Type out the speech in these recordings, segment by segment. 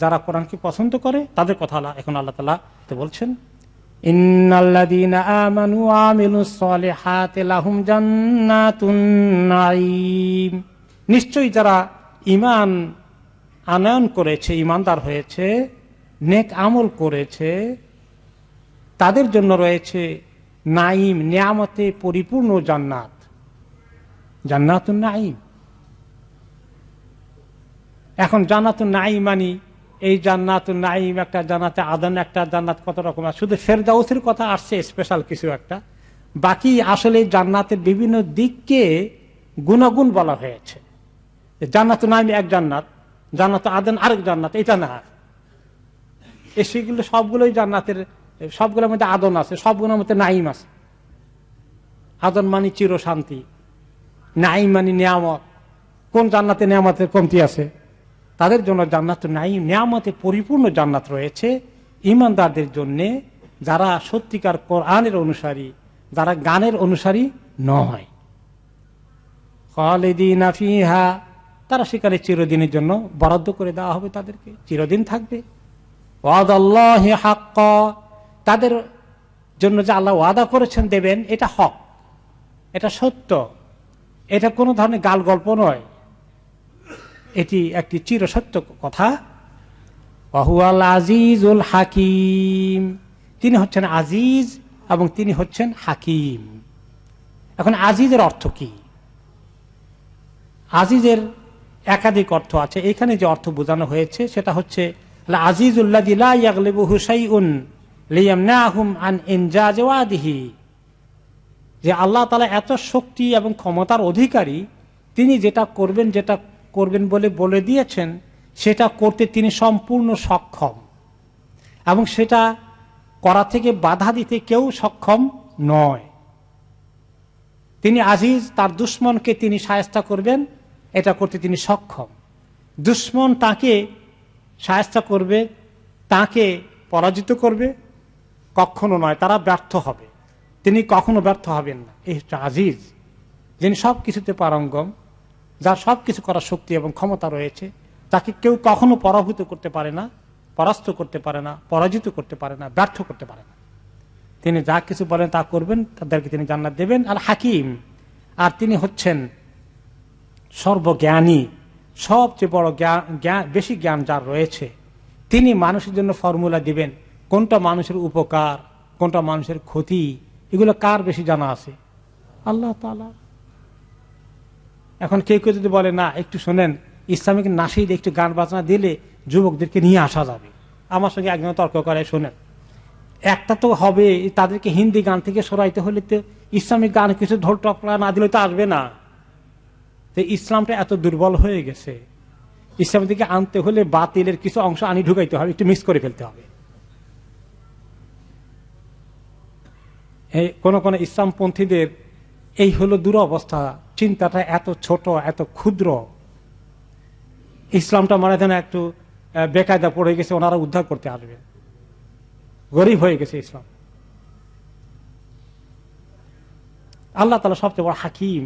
যারা কোরআনকে পছন্দ করে তাদের কথা এখন আল্লাহ তাআলা বলছেন, ইন্নাল্লাযীনা আমানু ওয়া আমিলুস সলিহাতি লাহুম জান্নাতুন নাঈম। নিশ্চয়ই যারা ঈমান আনয়ন করেছে, ঈমানদার হয়েছে, নেক আমল করেছে, তাদের জন্য রয়েছে নাঈম, নিয়ামতে পরিপূর্ণ জান্নাত, জান্নাতুন নাঈম। এখন জান্নাতুন নাঈম মানে এই জান্নাতুন নাঈম একটা জান্নাতে আদন, একটা জান্নাত কত রকম আছে, শুধু ফেরদাউসের কথা আসছে স্পেশাল কিছু একটা, বাকি আসলে জান্নাতের বিভিন্ন দিককে গুণাগুণ বলা হয়েছে। জান্নাতুন নাঈম এক জান্নাত, জান্নাত আদন আরেক জান্নাত, এটা না। সেগুলো সবগুলোই জান্নাতের, সবগুলোর মধ্যে আদন আছে, সবগুলোর মধ্যে নাঈম আছে। আদন মানে চির শান্তি, নাঈম মানে নিয়ামত। কোন জান্নাতে নিয়ামতের কমতি আছে? তাদের জন্য জান্নাতুন নাঈম, নিয়ামতে পরিপূর্ণ জান্নাত রয়েছে ঈমানদারদের জন্য, যারা সত্যিকার কোরআনের অনুসারী, যারা গানের অনুসারী নয়। খালিদিনা ফিহা, তারা সেখানে চিরদিনের জন্য বরাদ্দ করে দেওয়া হবে, তাদেরকে চিরদিন থাকবে। ওয়াদাল্লাহি হাক্কা, তাদের জন্য যে আল্লাহ ওয়াদা করেছেন দেবেন, এটা হক, এটা সত্য, এটা কোনো ধরনের গাল গল্প নয়, এটি একটি চিরসত্য কথা। ওয়াহুয়াল আজিজুল হাকিম, তিনি হচ্ছেন আজিজ এবং তিনি হচ্ছেন হাকিম। এখন আজিজের অর্থ কি? আজিজের একাধিক অর্থ আছে। এখানে যে অর্থ বোঝানো হয়েছে সেটা হচ্ছে আজিজুল্লাযী লা ইয়াগলিবুহু শাইউন লিয়ামনাহুম আন ইনজাজ ওয়াদিহি, যে আল্লাহ তাআলা এত শক্তি এবং ক্ষমতার অধিকারী, তিনি যেটা করবেন বলে দিয়েছেন সেটা করতে তিনি সম্পূর্ণ সক্ষম, এবং সেটা করা থেকে বাধা দিতে কেউ সক্ষম নয়। তিনি আজিজ, তার দুশমনকে তিনি শায়েস্তা করবেন, এটা করতে তিনি সক্ষম। দুশমন তাকে শায়েস্তা করবে, তাকে পরাজিত করবে, কখনো নয়, তারা ব্যর্থ হবে, তিনি কখনো ব্যর্থ হবেন না। এই হচ্ছে আজিজ, যিনি সব কিছুতে পারঙ্গম, যার সব কিছু করার শক্তি এবং ক্ষমতা রয়েছে, তাকে কেউ কখনো পরাভূত করতে পারে না, পরাস্ত করতে পারে না, পরাজিত করতে পারে না, ব্যর্থ করতে পারে না। তিনি যা কিছু বলেন তা করবেন, তাদেরকে তিনি জান্নাত দেবেন। আল হাকিম, আর তিনি হচ্ছেন সর্বজ্ঞানী, সবচেয়ে বড় জ্ঞান, বেশি জ্ঞান যার রয়েছে। তিনি মানুষের জন্য ফর্মুলা দিবেন, কোনটা মানুষের উপকার, কোনটা মানুষের ক্ষতি, এগুলো কার বেশি জানা আছে? আল্লাহ তাআলা। এখন কেউ কেউ যদি বলে না, একটু শোনেন, ইসলামিক নাশিদ একটু গান বাজনা দিলে যুবকদেরকে নিয়ে আসা যাবে, আমার সঙ্গে একজন তর্ক করে, শোনেন, একটা তো হবে, তাদেরকে হিন্দি গান থেকে সরাইতে হলে তো ইসলামিক গান কিছু ঢোল টপলা না দিলে তো আসবে না। তো ইসলামটা এত দুর্বল হয়ে গেছে, ইসলাম থেকে আনতে হলে বাতিলের কিছু অংশ আনি ঢুকাইতে হবে, একটু মিক্স করে ফেলতে হবে। কোন কোন ইসলামপন্থীদের এই হলো দুরবস্থা, চিন্তাটা এত ছোট, এত ক্ষুদ্র। ইসলামটা মানে যেন একটু বেকায়দা পড়ে গেছে, ওনারা উদ্ধার করতে আসবে, গরিব হয়ে গেছে ইসলাম। আল্লাহ তাআলা সবচেয়ে বড় হাকিম,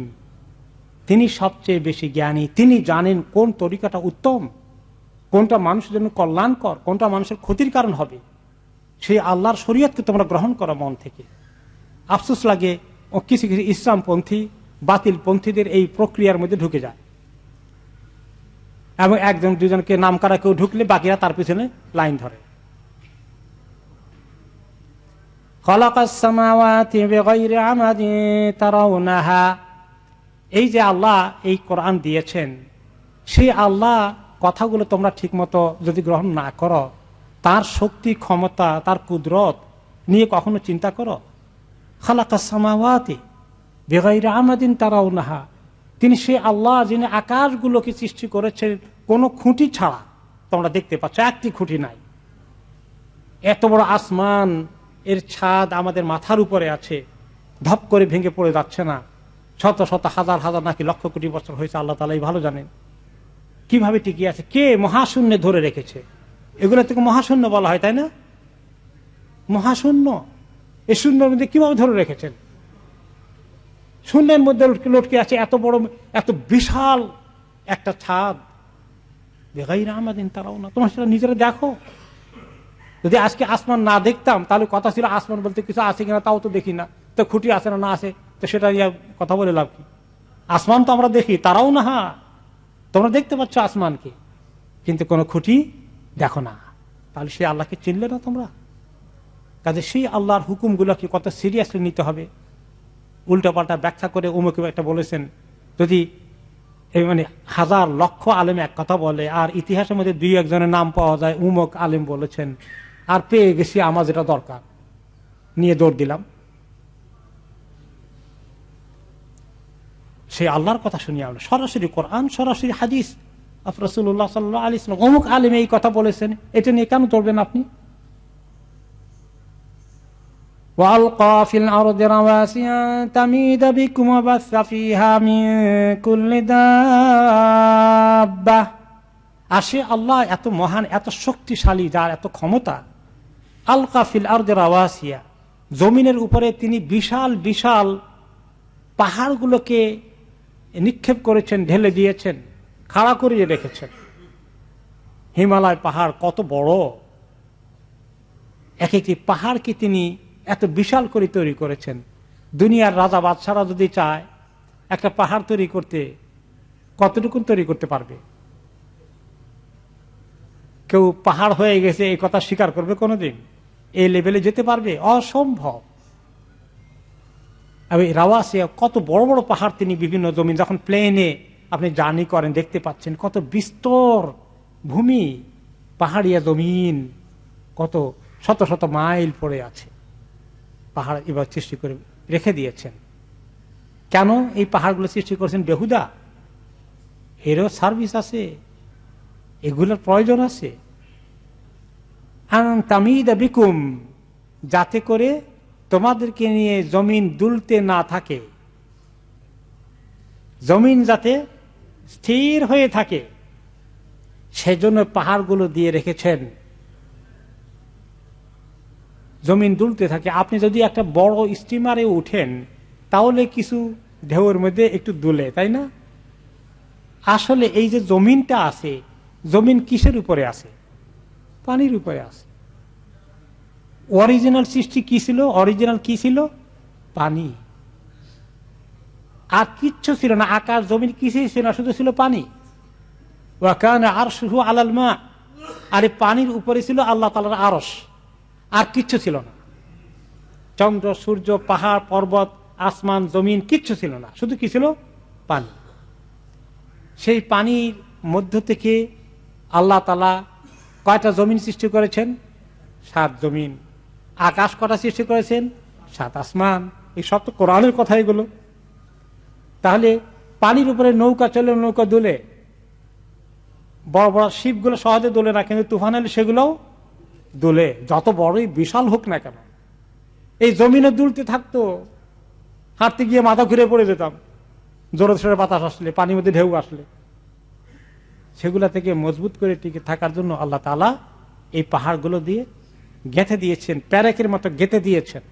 তিনি সবচেয়ে বেশি জ্ঞানী, তিনি জানেন কোন তরিকাটা উত্তম, কোনটা মানুষের জন্য কল্যাণকর, কোনটা মানুষের ক্ষতির কারণ হবে। সেই আল্লাহর শরীয়তকে তোমরা গ্রহণ করো মন থেকে। আফসোস লাগে কিছু কিছু ইসলামপন্থী, বাতিল পন্থীদের এই প্রক্রিয়ার মধ্যে ঢুকে যায়, এবং একজন দুজনকে নাম করা কেউ ঢুকলে বাকিরা তার পিছনে লাইন ধরে। খালাকাস সামাওয়াতি বিগাইরি আমাদিন তারাউনাহা, এই যে আল্লাহ এই কোরআন দিয়েছেন, সেই আল্লাহ কথাগুলো তোমরা ঠিকমতো যদি গ্রহণ না করো, তার শক্তি ক্ষমতা, তার কুদরত নিয়ে কখনো চিন্তা করো। খালাকাস সামাওয়াতি বিগাইরি আমাদিন তারাউনাহা, তিনি সেই আল্লাহ যিনি আকাশগুলোকে সৃষ্টি করেছেন কোনো খুঁটি ছাড়া, তোমরা দেখতে পাচ্ছ একটি খুঁটি নাই। এত বড় আসমান, এর ছাদ আমাদের মাথার উপরে আছে, ধপ করে ভেঙে পড়ে যাচ্ছে না। শত শত হাজার হাজার নাকি লক্ষ কোটি বছর হয়েছে, আল্লাহ তাআলাই ভালো জানেন কিভাবে টিকিয়ে আছে, কে মহাশূন্যে ধরে রেখেছে। এগুলো থেকে মহাশূন্য বলা হয়, তাই না? মহাশূন্য, এই শূন্যের মধ্যে কিভাবে ধরে রেখেছেন? শূন্যের মধ্যে লটকে আছে এত বড়, এত বিশাল একটা ছাদ, বেগাইর আমাদিন তারাও না, তোমার সেটা নিজেরা দেখো। যদি আজকে আসমান না দেখতাম তাহলে কথা ছিল আসমান বলতে কিছু আছে কিনা তাও তো দেখি না, তো খুঁটি আছে না আছে, তো সেটা নিয়ে কথা বলে লাভ কি? আসমান তো আমরা দেখি, তারাও না, হ্যাঁ তোমরা দেখতে পাচ্ছ আসমানকে, কিন্তু কোনো খুঁটি দেখো না, তাহলে সেই আল্লাহকে চিনলে না তোমরা? কাজে সেই আল্লাহর হুকুমগুলোকে কত সিরিয়াসলি নিতে হবে। উল্টাপাল্টা ব্যাখ্যা করে অমুকে একটা বলেছেন, যদি মানে হাজার লক্ষ আলেম এক কথা বলে আর ইতিহাসের মধ্যে দুই একজনের নাম পাওয়া যায় উমুক আলেম বলেছেন, আর পেয়ে গেছি আমার যেটা দরকার, নিয়ে দৌড় দিলাম। সেই আল্লাহর কথা শুনি আমরা, সরাসরি কোরআন, সরাসরি হাদিস, রাসূলুল্লাহ সাল্লাল্লাহু আলাইহি ওয়াসাল্লাম অমুক আলেম এই কথা বলেছেন, এটা নিয়ে কেন দৌড়বেন আপনি? وَأَلْقَى فِي الْأَرْضِ رَوَاسِيَ أَن تَمِيدَ بِكُمْ وَبَثَّ فِيهَا مِن كُلِّ دَابَّةٍ। আসে আল্লাহ এত মহান, এত শক্তিশালী, যার এত ক্ষমতা। আলকা ফিল আরদি রাওয়াসিয়া, জমিনের উপরে তিনি বিশাল বিশাল পাহাড়গুলোকে নিক্ষেপ করেছেন, ঢেলে দিয়েছেন, খাড়া করিয়ে রেখেছেন। হিমালয় পাহাড় কত বড়, এক একটি পাহাড়কে তিনি এত বিশাল করে তৈরি করেছেন। দুনিয়ার রাজা বাদশারা যদি চায় একটা পাহাড় তৈরি করতে, কতটুকু তৈরি করতে পারবে? কেউ পাহাড় হয়ে গেছে এই কথা স্বীকার করবে কোনোদিন? এই লেভেলে যেতে পারবে? অসম্ভব। রাওয়াসিয়া, কত বড় বড় পাহাড় তিনি বিভিন্ন জমিন, যখন প্লেনে আপনি জার্নি করেন দেখতে পাচ্ছেন কত বিস্তর ভূমি, পাহাড়িয়া জমিন, কত শত শত মাইল পড়ে আছে, পাহাড় এবার সৃষ্টি করে রেখে দিয়েছেন। কেন এই পাহাড়গুলো সৃষ্টি করেছেন? বেহুদা? এরও সার্ভিস আছে, এগুলোর প্রয়োজন আছে। তামিদা বিকুম, যাতে করে তোমাদেরকে নিয়ে জমিন দুলতে না থাকে, জমিন যাতে স্থির হয়ে থাকে, সেজন্য পাহাড়গুলো দিয়ে রেখেছেন, জমিন দুলতে থাকে। আপনি যদি একটা বড় স্টিমারে উঠেন তাহলে কিছু ঢেউয়ের মধ্যে একটু দুলে, তাই না? আসলে এই যে জমিনটা আছে, জমিন কিসের উপরে আছে? পানির উপরে আছে। অরিজিনাল সৃষ্টি কি ছিল? অরিজিনাল কি ছিল? পানি। আর কিচ্ছু ছিল না, আকাশ জমিন কিছুই ছিল না, শুধু ছিল পানি। ওয়া কানা আরশুহু আলাল মা, আর এই পানির উপরে ছিল আল্লাহ তাআলার আরশ, আর কিচ্ছু ছিল না। চন্দ্র, সূর্য, পাহাড়, পর্বত, আসমান, জমিন কিচ্ছু ছিল না, শুধু কি ছিল? পানি। সেই পানির মধ্য থেকে আল্লাহ তাআলা কয়টা জমিন সৃষ্টি করেছেন? 7 জমিন। আকাশ কটা সৃষ্টি করেছেন? 7 আসমান। এই সব তো কোরআনের কথা এগুলো। তাহলে পানির উপরে নৌকা চলে, নৌকা দুলে, বড় বড় শিপগুলো সহজে দোলে না, কিন্তু তুফান এলে সেগুলোও দোলে, যত বড়ই বিশাল হোক না কেন। এই জমিনে দুলতে থাকতো, হাঁটতে গিয়ে মাথা ঘুরে পড়ে যেতাম জোরে সোরে বাতাস আসলে, পানির মধ্যে ঢেউ আসলে। সেগুলা থেকে মজবুত করে টিকে থাকার জন্য আল্লাহ তাআলা এই পাহাড়গুলো দিয়ে গেঁথে দিয়েছেন, প্যারেকের মতো গেঁথে দিয়েছেন।